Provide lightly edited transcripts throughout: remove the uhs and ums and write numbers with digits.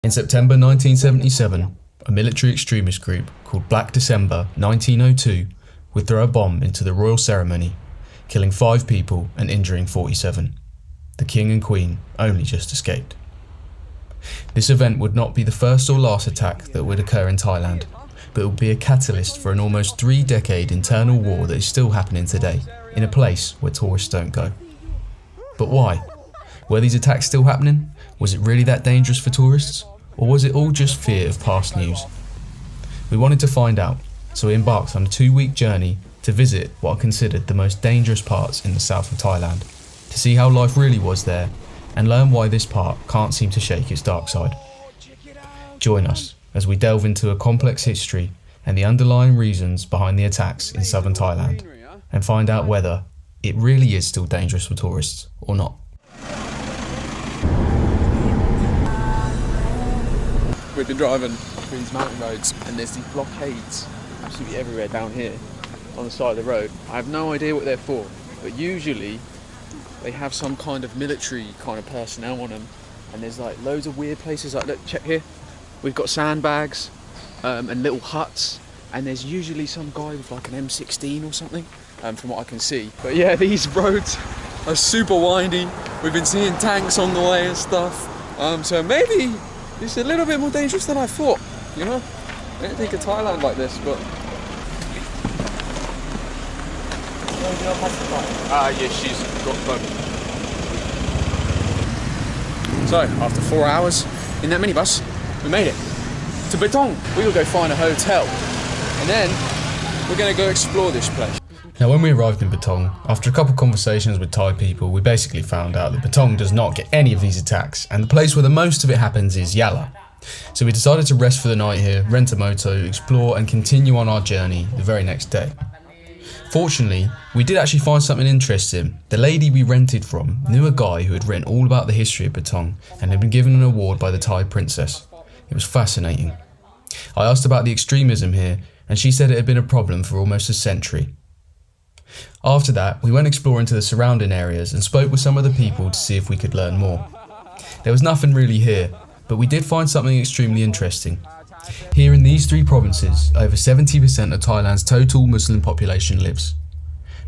In September 1977, a military extremist group called Black December 1902 would throw a bomb into the royal ceremony, killing 5 people and injuring 47. The King and Queen only just escaped. This event would not be the first or last attack that would occur in Thailand, but it would be a catalyst for an almost 3-decade internal war that is still happening today, in a place where tourists don't go. But why? Were these attacks still happening? Was it really that dangerous for tourists? Or was it all just fear of past news? We wanted to find out, so we embarked on a 2-week journey to visit what are considered the most dangerous parts in the south of Thailand, to see how life really was there, and learn why this part can't seem to shake its dark side. Join us as we delve into a complex history and the underlying reasons behind the attacks in southern Thailand, and find out whether it really is still dangerous for tourists or not. We've been driving through these mountain roads and there's these blockades absolutely everywhere down here on the side of the road. I have no idea what they're for, but usually they have some kind of military kind of personnel on them, and there's like loads of weird places. Like, look, check here, we've got sandbags and little huts, and there's usually some guy with like an M16 or something, from what I can see. But yeah, these roads are super windy. We've been seeing tanks on the way and stuff, so maybe it's a little bit more dangerous than I thought, you know? I didn't think of Thailand like this, but... yes, she's got fun. So, after 4 hours in that minibus, we made it to Betong. We will go find a hotel, and then we're going to go explore this place. Now, when we arrived in Betong, after a couple of conversations with Thai people, we basically found out that Betong does not get any of these attacks, and the place where the most of it happens is Yala. So we decided to rest for the night here, rent a moto, explore and continue on our journey the very next day. Fortunately, we did actually find something interesting. The lady we rented from knew a guy who had written all about the history of Betong and had been given an award by the Thai princess. It was fascinating. I asked about the extremism here, and she said it had been a problem for almost a century. After that, we went exploring to the surrounding areas and spoke with some of the people to see if we could learn more. There was nothing really here, but we did find something extremely interesting. Here in these 3 provinces, over 70% of Thailand's total Muslim population lives,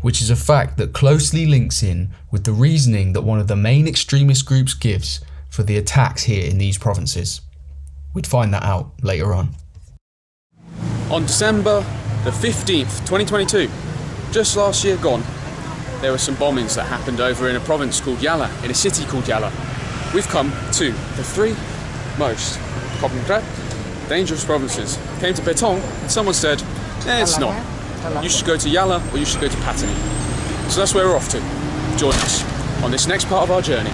which is a fact that closely links in with the reasoning that one of the main extremist groups gives for the attacks here in these provinces. We'd find that out later on. On December the 15th, 2022, just last year gone, there were some bombings that happened over in a province called Yala, in a city called Yala. We've come to the 3 most dangerous provinces. Came to Betong and someone said, it's not. You should go to Yala or you should go to Pattani. So that's where we're off to. Join us on this next part of our journey.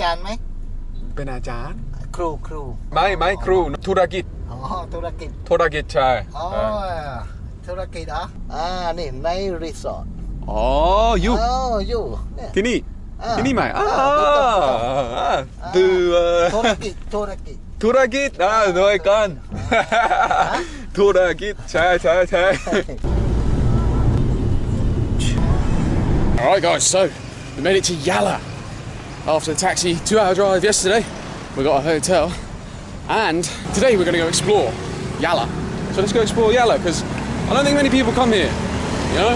จารย์ไหม เป็นอาจารย์ ครูครู ไม่ครูธุรกิจ อ๋อธุรกิจ ใช่ อ๋อธุรกิจเหรอนี่ในรีสอร์ท อ๋ออยู่ อยู่เนี่ย ที่นี่ ที่นี่ไหมคือ ธุรกิจ ด้วยกันธุรกิจใช่ Alright guys, so we made it to Yala after the taxi 2-hour drive yesterday. We got a hotel and today we're going to go explore Yala. So let's go explore Yala because I don't think many people come here, you know,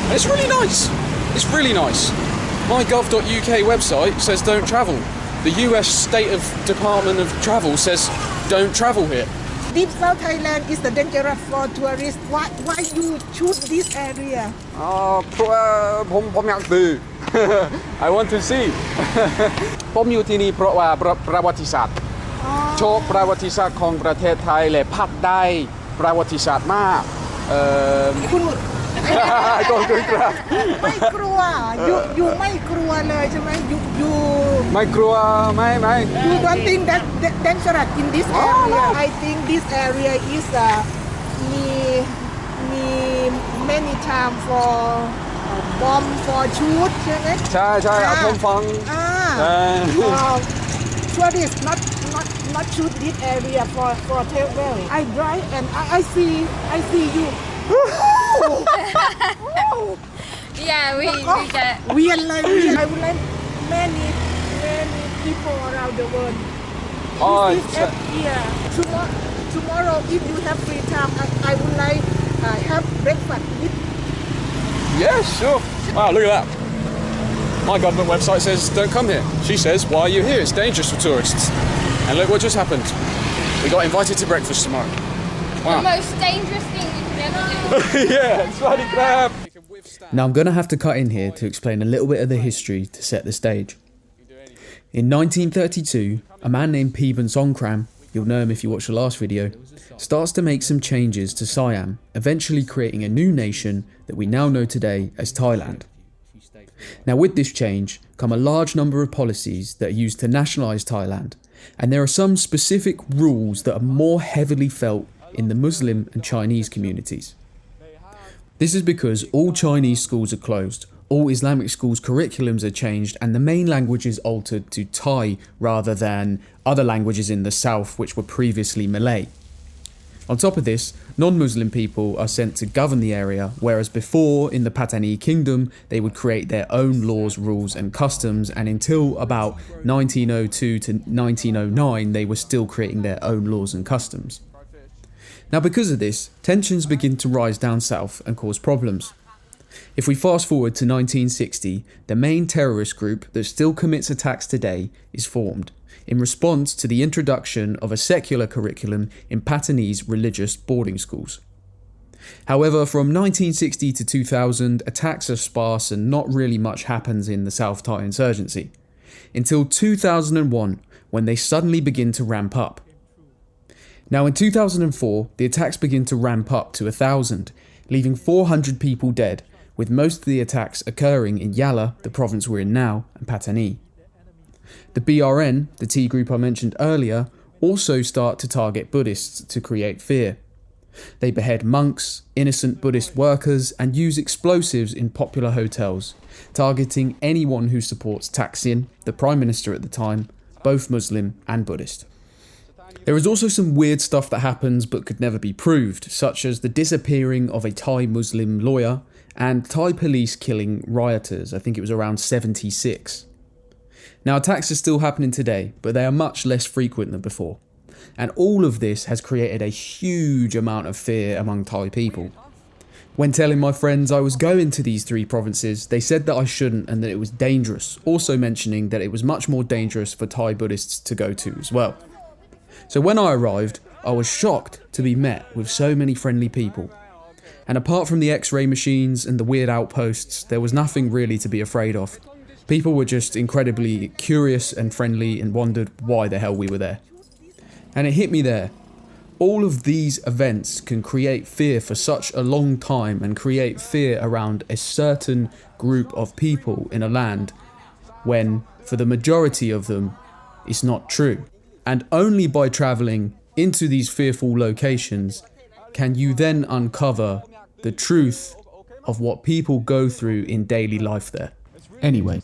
and it's really nice. It's really nice. MyGov.uk website says don't travel. The US State of Department of Travel says don't travel here. Deep South Thailand is the dangerous for tourists. Why you choose this area? ผมอยากดู I want to see ผมอยู่ที่นี่เพราะว่าประวัติศาสตร์โชว์ประวัติศาสตร์ของประเทศไทยและภาคใต้ประวัติศาสตร์มากคุณ ขอบคุณครับ ไม่กลัวอยู่ไม่กลัวเลยใช่ไหมอยู่ ไม่กลัวไม่ You don't think that dangerous in this area? I think this area is me many time for bomb for shoot ใช่ไหมใช่ผมฟังtourists not shoot this area for travel. I drive and I see you. Yeah, we get. I would like many people around the world. Oh, This is tomorrow, if you have free time, I would like have breakfast with. yeah, sure. Wow, look at that. My government website says don't come here. She says, why are you here? It's dangerous for tourists. And look what just happened. We got invited to breakfast tomorrow. The most dangerous thing you could ever do. Yeah, swaddy crab. Now I'm going to have to cut in here to explain a little bit of the history to set the stage. In 1932, a man named Peben Songkram, you'll know him if you watched the last video, starts to make some changes to Siam, eventually creating a new nation that we now know today as Thailand. Now with this change come a large number of policies that are used to nationalise Thailand, and there are some specific rules that are more heavily felt in the Muslim and Chinese communities. This is because all Chinese schools are closed, all Islamic schools' curriculums are changed, and the main language is altered to Thai rather than other languages in the south which were previously Malay. On top of this, non-Muslim people are sent to govern the area, whereas before, in the Patani Kingdom, they would create their own laws, rules and customs, and until about 1902 to 1909, they were still creating their own laws and customs. Now because of this, tensions begin to rise down south and cause problems. If we fast forward to 1960, the main terrorist group that still commits attacks today is formed, in response to the introduction of a secular curriculum in Patanese religious boarding schools. However, from 1960 to 2000, attacks are sparse and not really much happens in the South Thai insurgency, until 2001, when they suddenly begin to ramp up. Now in 2004, the attacks begin to ramp up to 1,000, leaving 400 people dead, with most of the attacks occurring in Yala, the province we're in now, and Patani. The BRN, the T group I mentioned earlier, also start to target Buddhists to create fear. They behead monks, innocent Buddhist workers, and use explosives in popular hotels, targeting anyone who supports Thaksin, the Prime Minister at the time, both Muslim and Buddhist. There is also some weird stuff that happens but could never be proved, such as the disappearing of a Thai Muslim lawyer and Thai police killing rioters. I think it was around 76. Now attacks are still happening today, but they are much less frequent than before. And all of this has created a huge amount of fear among Thai people. When telling my friends I was going to these three provinces, they said that I shouldn't and that it was dangerous, also mentioning that it was much more dangerous for Thai Buddhists to go to as well. So when I arrived, I was shocked to be met with so many friendly people. And apart from the X-ray machines and the weird outposts, there was nothing really to be afraid of. People were just incredibly curious and friendly and wondered why the hell we were there. And it hit me there. All of these events can create fear for such a long time and create fear around a certain group of people in a land when, for the majority of them, it's not true. And only by travelling into these fearful locations can you then uncover the truth of what people go through in daily life there. Anyway,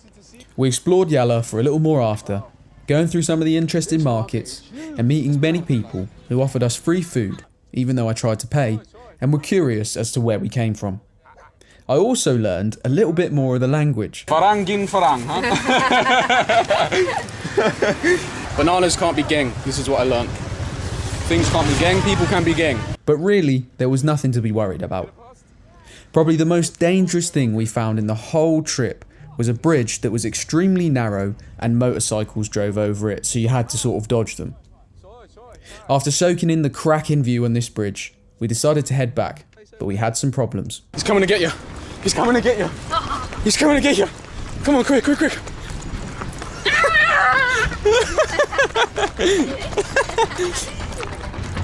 we explored Yala for a little more after, going through some of the interesting markets and meeting many people who offered us free food, even though I tried to pay, and were curious as to where we came from. I also learned a little bit more of the language. Farangin farang, huh? Bananas can't be gang. This is what I learned. Things can't be gang, people can be gang. But really, there was nothing to be worried about. Probably the most dangerous thing we found in the whole trip was a bridge that was extremely narrow and motorcycles drove over it, so you had to sort of dodge them. After soaking in the cracking view on this bridge, we decided to head back, but we had some problems. He's coming to get you. He's coming to get you. He's coming to get you. Come on, quick, quick, quick.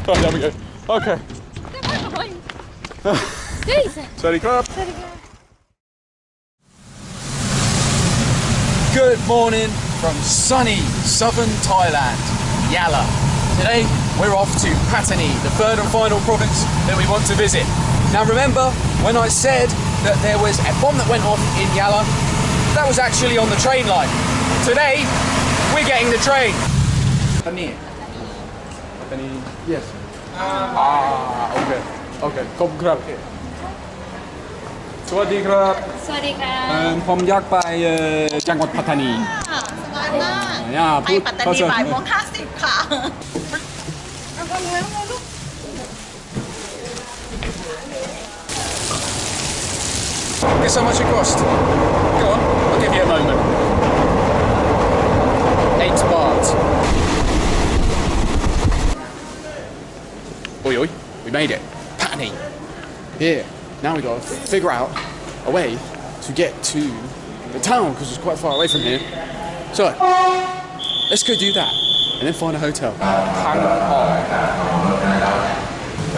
Oh, there we go. Okay. Sorry, crab. Good morning from sunny southern Thailand, Yala. Today we're off to Patani, the third and final province that we want to visit. Now remember, when I said that there was a bomb that went off in Yala, that was actually on the train line. Today, we're getting the train. Patani. Yes. Okay. Okay. ขอบคุณครับ สวัสดีครับ สวัสดีค่ะ ผมอยากไปจังหวัดปัตตานี สวั น้อยมาก อย่า ไป พูด ปัตตานีบ่ายโมง50ค่ะ Guess how much it cost? Go on, I'll give you a moment. 8 baht. Oi, oi, we made it. Patney. Here, now we gotta figure out a way to get to the town because it's quite far away from here. So, let's go do that and then find a hotel.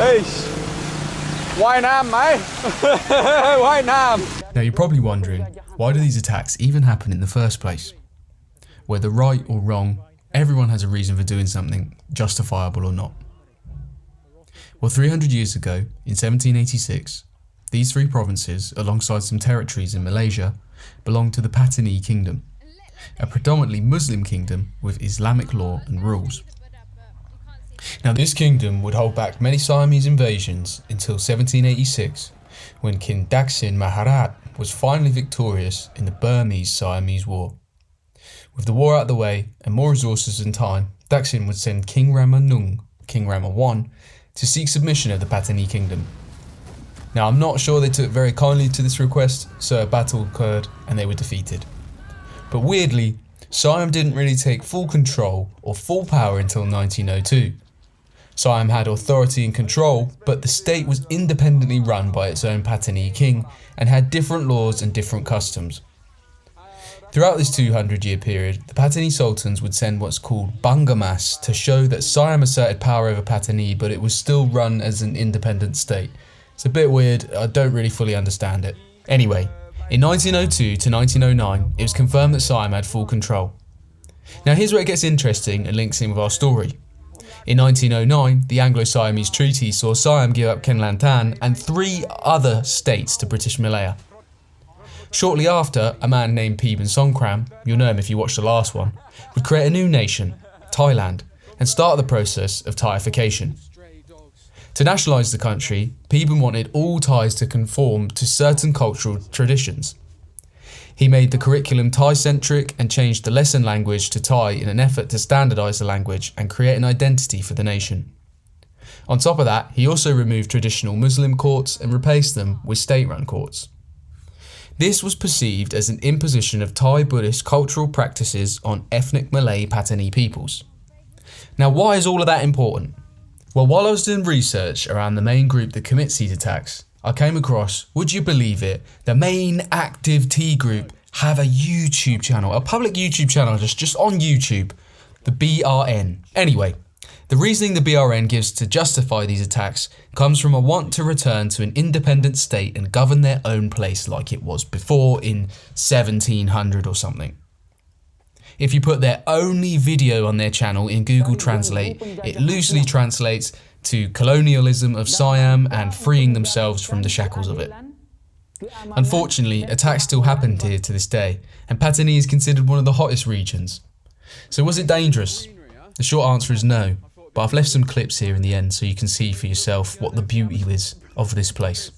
Hey, why not, mate? Why not? Now you're probably wondering, why do these attacks even happen in the first place? Whether right or wrong, everyone has a reason for doing something, justifiable or not. Well, 300 years ago, in 1786, these three provinces, alongside some territories in Malaysia, belonged to the Patani Kingdom, a predominantly Muslim kingdom with Islamic law and rules. Now this kingdom would hold back many Siamese invasions until 1786, when King Daksin Maharat was finally victorious in the Burmese-Siamese War. With the war out of the way and more resources and time, Daksin would send King Rama Nung, King Rama I, to seek submission of the Patani Kingdom. Now I'm not sure they took very kindly to this request, so a battle occurred and they were defeated. But weirdly, Siam didn't really take full control or full power until 1902. Siam had authority and control, but the state was independently run by its own Patani king and had different laws and different customs. Throughout this 200-year period, the Patani sultans would send what's called bangamas to show that Siam asserted power over Patani, but it was still run as an independent state. It's a bit weird, I don't really fully understand it. Anyway, in 1902 to 1909, it was confirmed that Siam had full control. Now here's where it gets interesting and links in with our story. In 1909, the Anglo-Siamese Treaty saw Siam give up Kelantan and 3 other states to British Malaya. Shortly after, a man named Peben Songkram, you'll know him if you watched the last one, would create a new nation, Thailand, and start the process of Thaification. To nationalise the country, Peben wanted all Thais to conform to certain cultural traditions. He made the curriculum Thai-centric and changed the lesson language to Thai in an effort to standardise the language and create an identity for the nation. On top of that, he also removed traditional Muslim courts and replaced them with state-run courts. This was perceived as an imposition of Thai Buddhist cultural practices on ethnic Malay Patani peoples. Now why is all of that important? Well, while I was doing research around the main group that commits these attacks, I came across, would you believe it, the main active T group have a YouTube channel, a public YouTube channel just on YouTube, the BRN. Anyway, the reasoning the BRN gives to justify these attacks comes from a want to return to an independent state and govern their own place like it was before in 1700 or something. If you put their only video on their channel in Google Translate, it loosely translates to colonialism of Siam and freeing themselves from the shackles of it. Unfortunately, attacks still happened here to this day, and Patani is considered one of the hottest regions. So was it dangerous? The short answer is no, but I've left some clips here in the end so you can see for yourself what the beauty is of this place.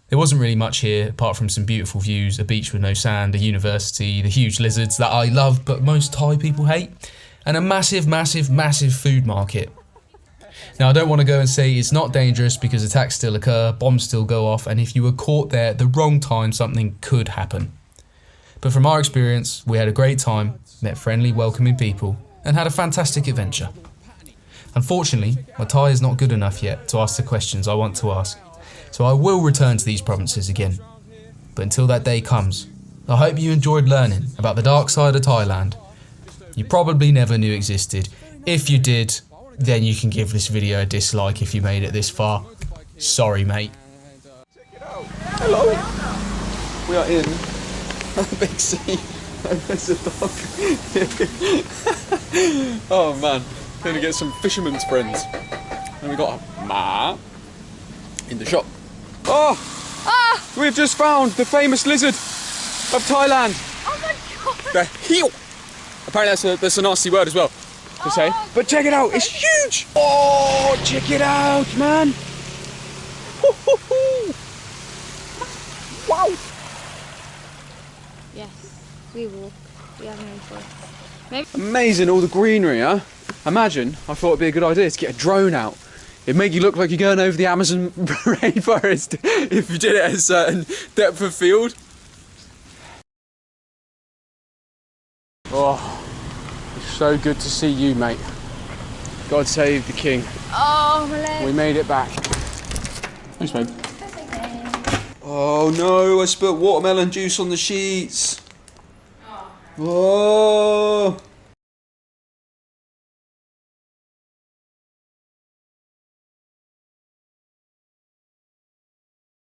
There wasn't really much here apart from some beautiful views, a beach with no sand, a university, the huge lizards that I love but most Thai people hate, and a massive food market. Now I don't want to go and say it's not dangerous because attacks still occur, bombs still go off, and if you were caught there at the wrong time something could happen. But from our experience, we had a great time, met friendly, welcoming people, and had a fantastic adventure. Unfortunately, my Thai is not good enough yet to ask the questions I want to ask, so I will return to these provinces again. But until that day comes, I hope you enjoyed learning about the dark side of Thailand. You probably never knew existed. If you did, then you can give this video a dislike if you made it this far. Sorry, mate. Hello. We are in a big sea. There's a dog. Oh man, gonna get some fisherman's friends. And we got a ma in the shop. Oh! We've just found the famous lizard of Thailand. Oh my god! The heel. Apparently that's a nasty word as well to say. But check it out, it's huge! Oh, check it out, man! Wow! Yes, we walk. We have no choice. Amazing, all the greenery, huh? Imagine, I thought it'd be a good idea to get a drone out. It'd make you look like you're going over the Amazon rainforest if you did it at a certain depth of field. Oh, it's so good to see you, mate. God save the king. Oh, my leg. We made it back. Thanks, babe. Oh no, I spilled watermelon juice on the sheets. Oh.